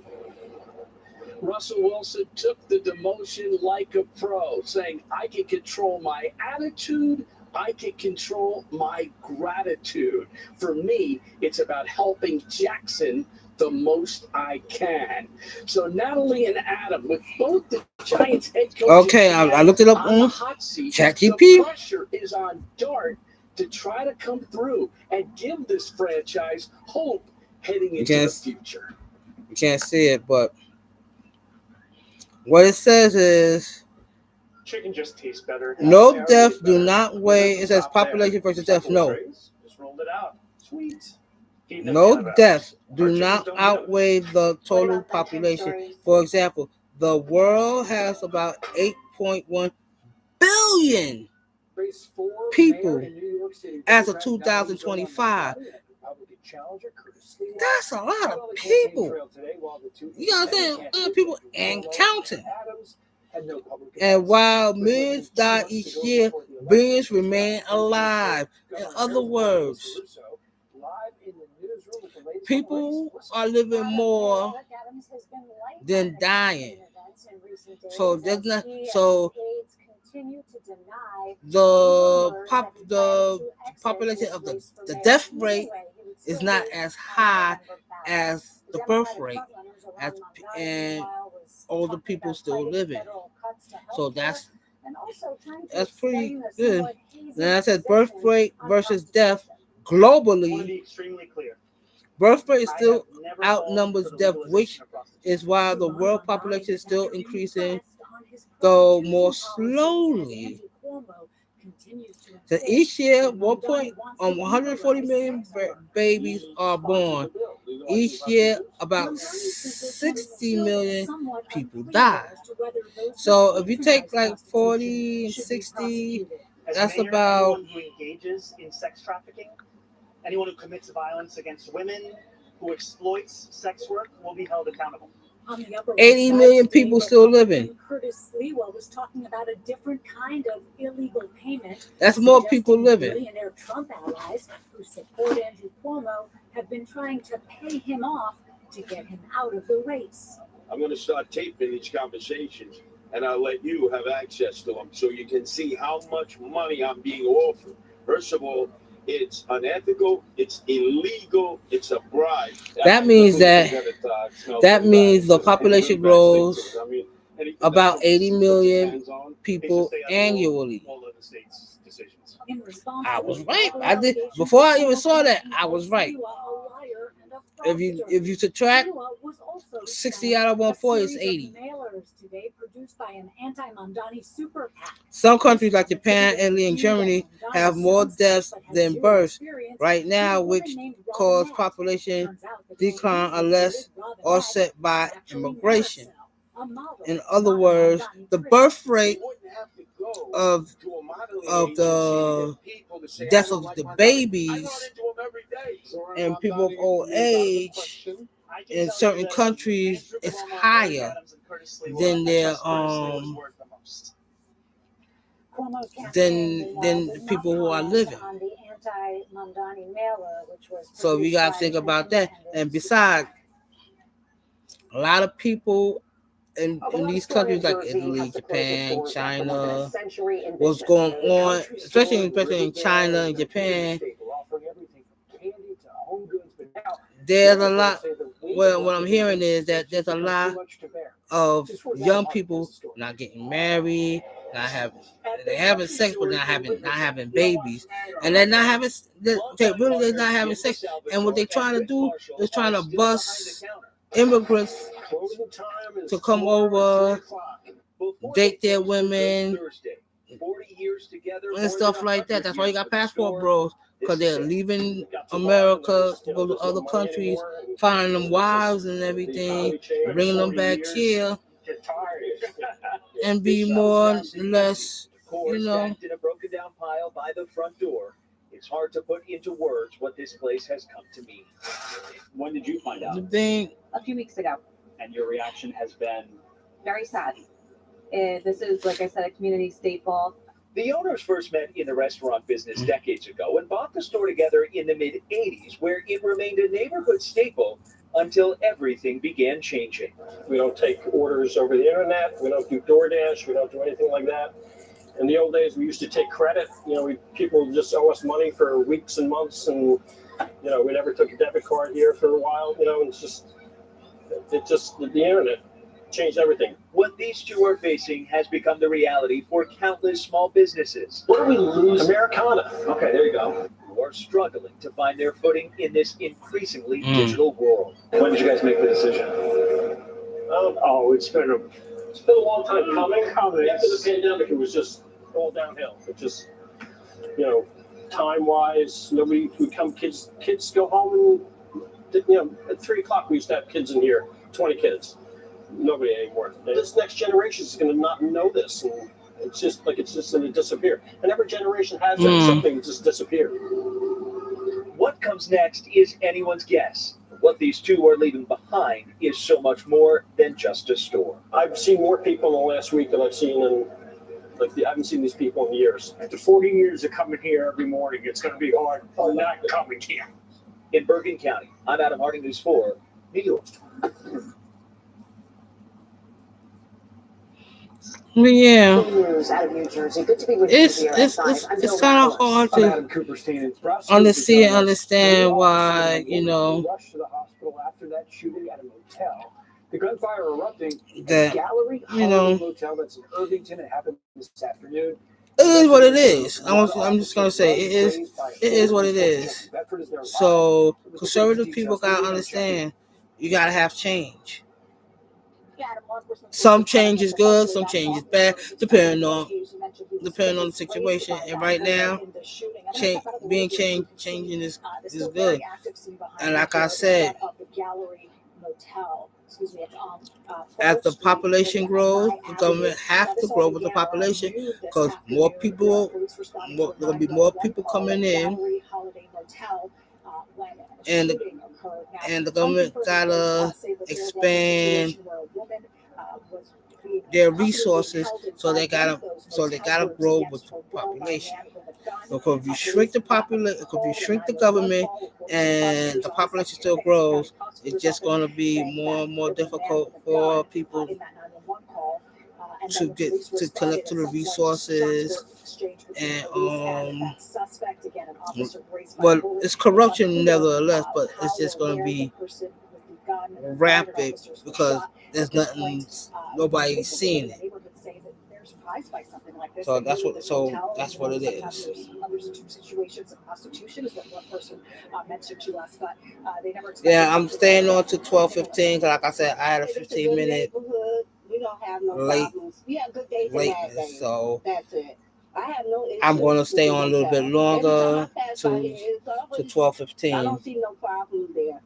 S12: Russell Wilson took the demotion like a pro, saying, I can control my attitude, I can control my gratitude. For me, it's about helping Jackson the most I can. So Natalie and Adam, with both the Giants head coaches,
S3: okay, I looked it up on ChatGPT.
S12: The pressure is on Dart to try to come through and give this franchise hope heading into the future.
S3: You can't see it, but what it says is
S18: chicken just tastes better.
S3: No death do not weigh. It says population versus death. No.
S18: Just rolled it out. Sweet.
S3: No deaths do not outweigh the total population. For example, the world has about 8.1 billion people as of 2025. That's a lot of people. You know what I'm saying? A lot of people and counting. And while millions die each year, billions remain alive. In other words, people are living more than dying. So there's not. So the population of the death rate is not as high as the birth rate, and older people still living. So that's pretty good. Then I said birth rate versus death globally. Birth rate still outnumbers death, which is why the world population is still increasing, though more slowly. So each year, 140 million babies are born. Each year, about 60 million people die. So if you take like 40 and 60, that's about.
S20: Anyone who engages in sex trafficking, anyone who commits violence against women, who exploits sex work, will be held accountable.
S3: 80 million people still living.
S13: Curtis Lewa was talking about a different kind of illegal payment.
S3: That's more people living.
S13: Billionaire Trump allies who support Andrew Cuomo have been trying to pay him off to get him out of the race.
S21: I'm going to start taping these conversations and I'll let you have access to them so you can see how much money I'm being offered. First of all, it's unethical, it's illegal, it's a bribe.
S3: That means that the population grows about 80 million people annually. I was right. I did before I even saw that. I was right. If you subtract 60 out of 140, it's 80. Some countries like Japan, Italy, and Germany have more deaths than births right now, which cause population decline unless offset by immigration. In other words, the birth rate of the death of the babies and people of old age in certain countries is higher than their than the people who are living. So we gotta think about that. And besides, a lot of people in these countries like Italy, Japan, China, what's going on, especially in China and Japan, there's a lot. Well, what I'm hearing is that there's a lot of young people not getting married, they're having sex, but not having babies, and they're not having sex. And what they're trying to do is trying to bust immigrants to come over, date their women, and stuff like that. That's why you got passport bros, because they're leaving America to go to other countries, finding them wives and everything, bringing them back here, and be more or less,
S22: in a broken down pile by the front door. It's hard to put into words what this place has come to mean.
S20: When did you find out?
S2: A few weeks ago.
S20: And your reaction has been?
S2: Very sad. This is, like I said, a community staple.
S22: The owners first met in the restaurant business decades ago and bought the store together in the mid-'80s, where it remained a neighborhood staple until everything began changing.
S23: We don't take orders over the internet. We don't do DoorDash. We don't do anything like that. In the old days, we used to take credit. People just owe us money for weeks and months, and we never took a debit card here for a while. The internet changed everything.
S22: What these two are facing has become the reality for countless small businesses.
S23: What do we lose? Americana.
S22: Okay, there you go. Who are struggling to find their footing in this increasingly digital world. When did you guys make the decision?
S23: It's been a long time coming. After the pandemic, it was just all downhill. It just, time-wise, nobody would come. Kids go home and, at 3 o'clock, we used to have kids in here, 20 kids. Nobody anymore. This next generation is going to not know this, and it's just going to disappear. And every generation has that, something just disappeared.
S22: What comes next is anyone's guess. What these two are leaving behind is so much more than just a store.
S23: I've seen more people in the last week than I've seen I haven't seen these people in years.
S20: After 40 years of coming here every morning, it's going to be hard not coming here.
S22: In Bergen County, I'm Adam Harding, News 4, New York.
S3: Yeah,
S24: Out of New Jersey. Good to be with
S3: it's
S24: you
S3: it's kind of hard to understand why
S20: Rushed to the hospital after that shooting at a motel. The gunfire erupting at
S3: that
S20: Gallery Motel that's in Irvington. It happened this afternoon.
S3: it is what it is. I'm just gonna say it is what it is. So conservative people gotta understand, you gotta have change. Some change is good, some change is bad, depending on the situation. And right now, changing is good. And like I said, as the population grows, the government has to grow with the population, because there's gonna be more people coming in, and the government gotta expand their resources, so they gotta grow with the population. Because if you shrink the government, and the population still grows, it's just going to be more and more difficult for people to get to connect to the resources and but it's corruption nevertheless, but it's just going to be rapid because there's nobody's seeing it. So that's what it is. Yeah, I'm staying on to 12:15. Like I said, I had a 15-minute lateness, so I'm going to stay on a little bit longer to 12:15. I don't see no problem there.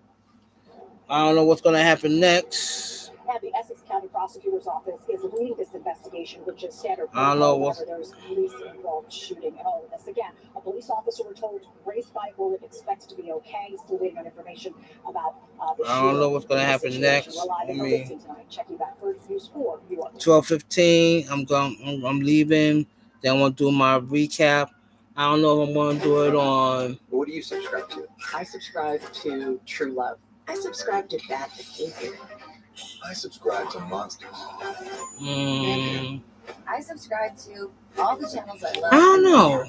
S3: I don't know what's going to happen next.
S17: The Essex County Prosecutor's Office is leading this investigation, which is standard.
S3: I don't know what.
S17: There's police involved shooting and all of this. Again, a police officer were told raised by bullet, expects to be okay. Still waiting on information about the
S3: I don't know what's going to happen next. I mean,
S17: 12:15.
S3: 12:15. I'm leaving. Then I'm going to do my recap. I don't know if I'm going to do it on.
S19: What do you subscribe to?
S24: I subscribe to True Love. I subscribe to Bad Behavior.
S4: I subscribe to Monsters.
S24: I subscribe to all the channels I love.
S3: I don't know.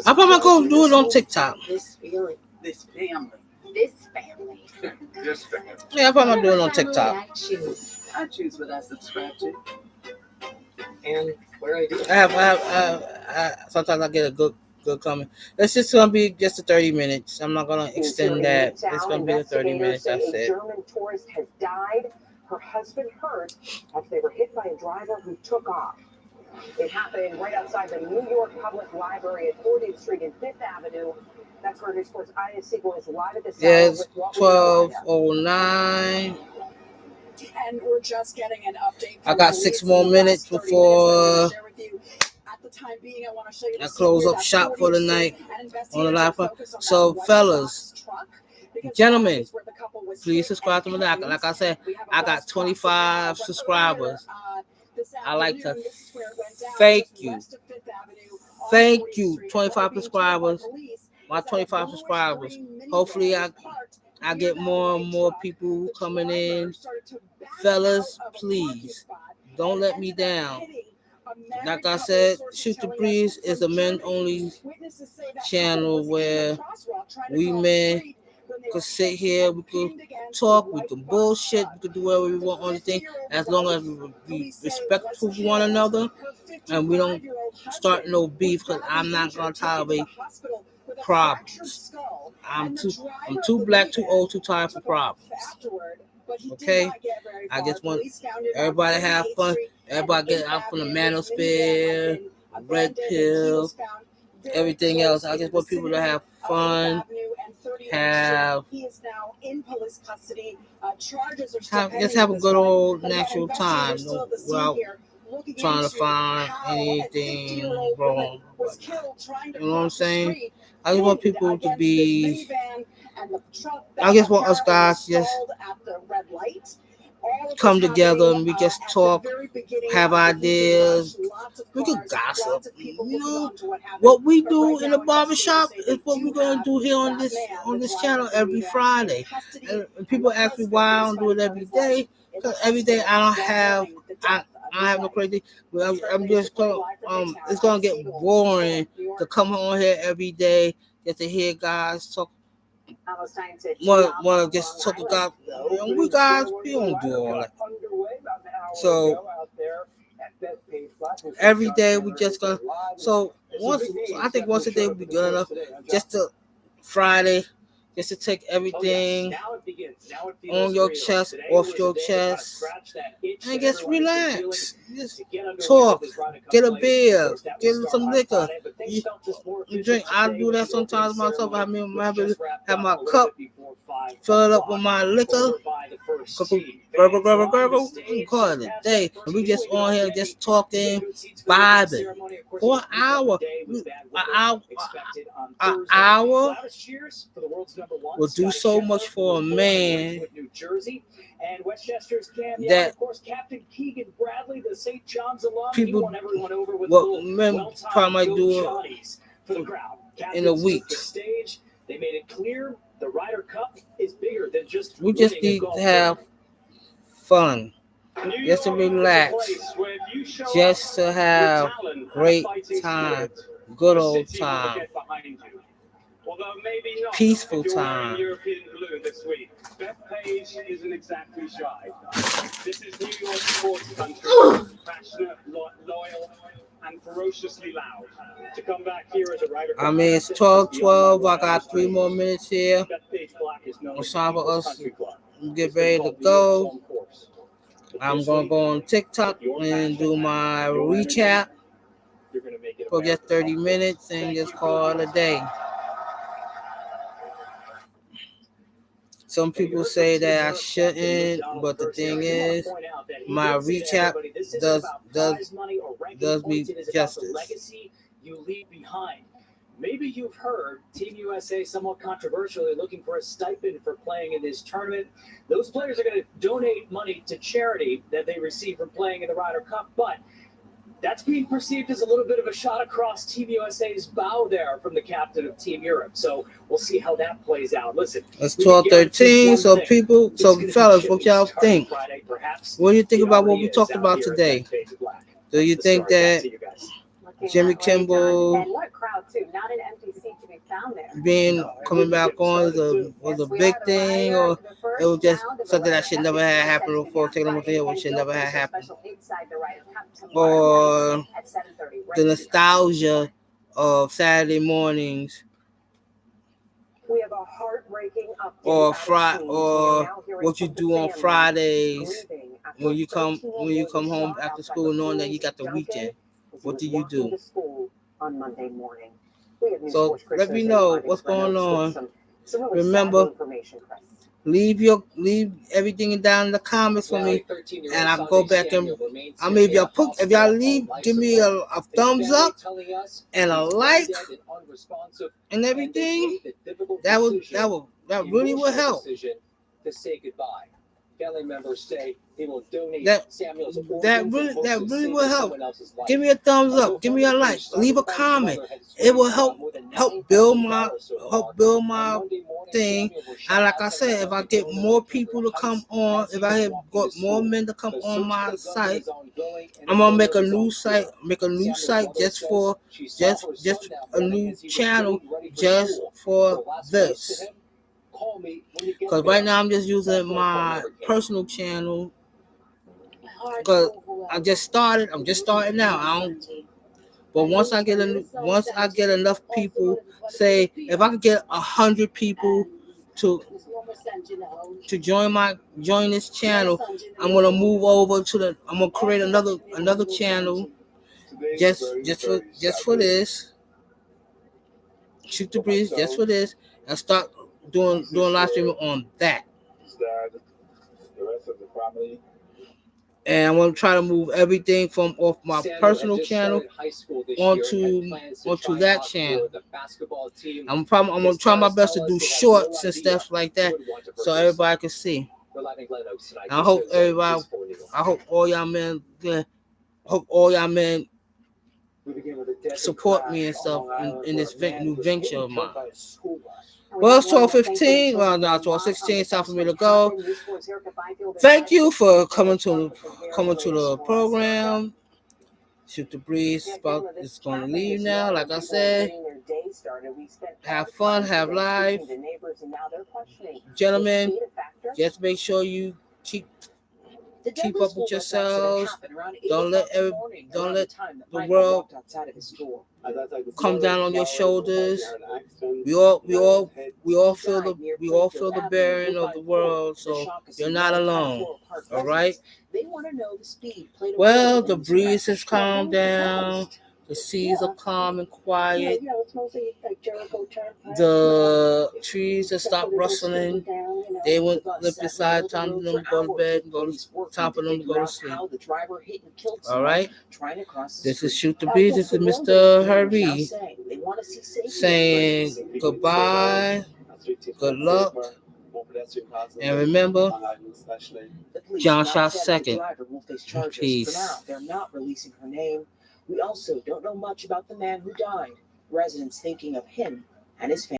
S3: I probably going to do it on TikTok.
S24: This feeling.
S4: This family.
S24: This family.
S4: This family.
S3: Yeah, I probably do it on TikTok.
S24: I choose what I subscribe to. And where I do.
S3: I sometimes I get a good comment. It's just going to be just the 30 minutes. I'm not going to extend that. It's going to be the 30 minutes. That's it.
S2: A German tourist has died. Her husband hurt after they were hit by a driver who took off. It happened right outside the New York Public Library at 40th Street and 5th Avenue. That's where News Sports Aya Siegel is live at this hour.
S3: Yes, 12:09.
S15: And we're just getting an update.
S3: I got 6 more minutes before I close up shop for the night on the live. So, fellas, gentlemen, please subscribe to my channel. Like I said, I got 25 subscribers. I like to thank you. Thank you, 25 subscribers. My 25 subscribers. Hopefully, I get more and more people coming in. Fellas, please, don't let me down. Like I said, Shoot the Breeze is a men-only channel where we men could sit here, we could talk, we could bullshit, we could do whatever we want on the thing, as long as we be respectful to one another and we don't start no beef, because I'm not going to tolerate problems. I'm too black, too old, too tired for problems. Okay? I just want everybody to have fun. Everybody get out from the manosphere, red pill, everything else. I just want people to have fun, have a good old natural time without trying to find anything wrong. You know what I'm saying? I just want people to be. I just want us guys just come together and we just talk, have ideas. We can gossip. You know, what we do in the barbershop is what we're going to do here on this channel every Friday. And people ask me why I don't do it every day. Because every day I don't have no crazy. I'm just going. It's going to get boring to come on here every day just to hear guys talk. Want to just talk about we guys, we don't do all that. So every day we just gonna. So I think once a day would be good enough. Just to Friday, just to take everything on your chest, off your chest, and just relax. Just talk, get a beer, get some liquor. You drink. I do that sometimes myself. I mean, I have my cup, fill it up with my liquor, gurgle, and call it a day. And we just on here just talking, vibing for an hour will do so much for a man that people, well, men probably might do it in a week.
S12: They made it clear the Ryder Cup is bigger than just.
S3: We just need to have fun. just to relax, just to have great time, good old time, peaceful time.
S7: Beth Page isn't exactly shy. This is New York sports country, passionate, loyal, and ferociously loud. To come back here as a writer,
S3: I mean, it's 12:12. I got 3 more minutes here. It's time for us to get ready to go. I'm gonna go on TikTok and do my recap for just 30 minutes and just call it a day. Some people say that I shouldn't, but the thing is, my recap does me justice.
S9: You leave behind. Maybe you've heard Team USA somewhat controversially looking for a stipend for playing in this tournament. Those players are going to donate money to charity that they receive from playing in the Ryder Cup, but that's being perceived as a little bit of a shot across Team USA's bow there from the captain of Team Europe. So we'll see how that plays out. Listen,
S3: it's 12:13. So people, fellas, what y'all think? What do you think about what we talked about today? Do you think that Jimmy Kimmel
S2: and what a crowd too, not an empty seat to be found there.
S3: being coming back on was a big thing, or it was just something that should never have happened before? Taking them here, what should never have happened, or the nostalgia of Saturday mornings,
S2: we have a heartbreaking update,
S3: or what you do on Fridays when you come home after school, knowing that you got the weekend. What do you do?
S2: On Monday morning.
S3: So let me know what's going on. Remember, leave everything down in the comments for me, and I'll go back and if y'all leave, give me a thumbs up and a like and everything. That really will help.
S9: To say goodbye. Family members say they will donate Samuel's
S3: that really will help. Give me a thumbs up, give me a like, leave a comment. It will help build my thing. And like I said, if I get more people to come on, if I have got more men to come on my site, I'm gonna make a new site just a new channel just for this. Because right now I'm just using my personal channel. Because I'm just starting now. But once I get enough people, say if I could get 100 people to join this channel, I'm gonna move over I'm gonna create another channel just for this. Shoot the Breeze just for this, and start doing live streaming on that. And I'm gonna try to move everything from off my personal channel onto that channel. I'm gonna try my best to do shorts and stuff like that, so everybody can see. I hope all y'all men support me and stuff in this new venture of mine. Well, it's 12:15. Well, now 12:16. It's time for me to go. Thank you for coming to the program. Shoot the Breeze is going to leave now. Like I said, have fun, have life, gentlemen. Just make sure you keep up with yourselves. Don't let the world come down on your shoulders. We all feel the bearing of the world, so you're not alone. All right. Well, the breeze has calmed down. The seas are calm and quiet. The trees have stopped rustling. They went lift aside. Time for them to go to bed. Time for them to go to sleep. All right. This is Shoot the Breeze. This is Mr. Herbie saying goodbye. Good luck. And remember, John shot second. Peace.
S1: They're not releasing her name. We also don't know much about the man who died. Residents thinking of him and his family.